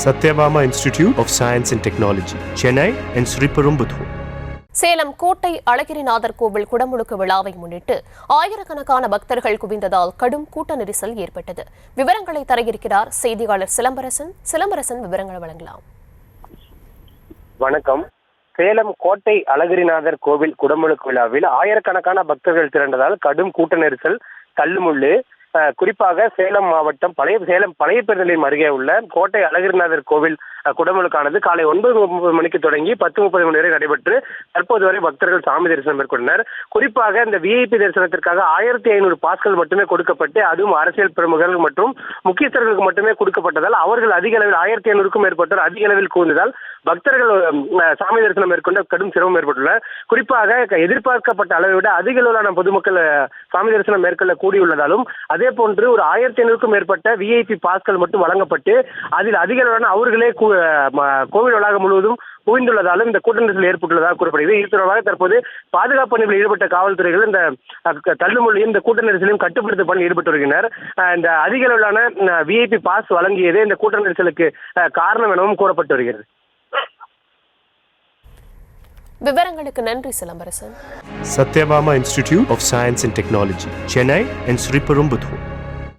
Satyabama Institute of Science and Technology, Chennai and Sriperumbudur. Salem கோட்டை அழகிரிநாதர் கோவில் குடமுழுக்கு விழாவை முன்னிட்டு ஆயிரக்கணக்கான பக்தர்கள் குவிந்ததால் கடும் கூட்ட நெரிசல் ஏற்பட்டது. விவரங்களை தர இருக்கிறார் செய்தியாளர் சிலம்பரசன். விவரங்களை வழங்கலாம். வணக்கம். சேலம் கோட்டை அழகிரிநாதர் கோவில் குடமுழுக்கு விழாவில் ஆயிரக்கணக்கான பக்தர்கள் திரண்டதால் கடும் கூட்ட நெரிசல், தள்ளுமுள்ளு. குறிப்பாக சேலம் மாவட்டம் பழைய பேருந்து நிலையம் அருகே உள்ள கோட்டை அழகிரிநாதர் கோவில் குடமுழுக்கானது காலை 9:30 மணிக்கு தொடங்கி 10:30 மணி வரை நடைபெற்று தற்போது வரை பக்தர்கள் சாமி தரிசனம் மேற்கொண்டனர். குறிப்பாக இந்த விஐபி தரிசனத்திற்காக 1500 பாஸ்கள் மட்டுமே கொடுக்கப்பட்டு, அதுவும் அரசியல் பிரமுகர்கள் மற்றும் முக்கியஸ்தர்களுக்கு மட்டுமே கொடுக்கப்பட்டதால் அவர்கள் அதிக அளவில் 1500க்கும் மேற்பட்டோர் அதிக அளவில் கூர்ந்ததால் பக்தர்கள் சாமி தரிசனம் மேற்கொண்ட கடும் சிரமம் ஏற்பட்டுள்ளனர். குறிப்பாக எதிர்பார்க்கப்பட்ட அளவை விட அதிக அளவிலான பொதுமக்கள் சாமி தரிசனம் மேற்கொள்ள கூடியுள்ளதாலும் அதே போன்று ஒரு 1500க்கும் மேற்பட்ட விஐபி பாஸ்கள் மட்டும் வழங்கப்பட்டு அதில் அதிக அளவிலான அவர்களே கோவில் வளாகம் முழுவதும் குவிந்துள்ளதாலும் இந்த கூட்ட நெரிசல் ஏற்பட்டுள்ளதாக கூறப்படுகிறது. இது தொடர்பாக தற்போது பாதுகாப்பு பணியில் ஈடுபட்ட காவல்துறைகள் இந்த தள்ளுமுள்ளையும் இந்த கூட்ட நெரிசலையும் கட்டுப்படுத்தும் பணியில் ஈடுபட்டு வருகின்றனர். இந்த அதிக அளவிலான விஐபி பாஸ் வழங்கியதே இந்த கூட்ட நெரிசலுக்கு காரணம் எனவும் கூறப்பட்டு வருகிறது. விவரங்களுக்கு நன்றி Silambarasan. Satyabama Institute of Science and Technology, Chennai and Sriperumbudur.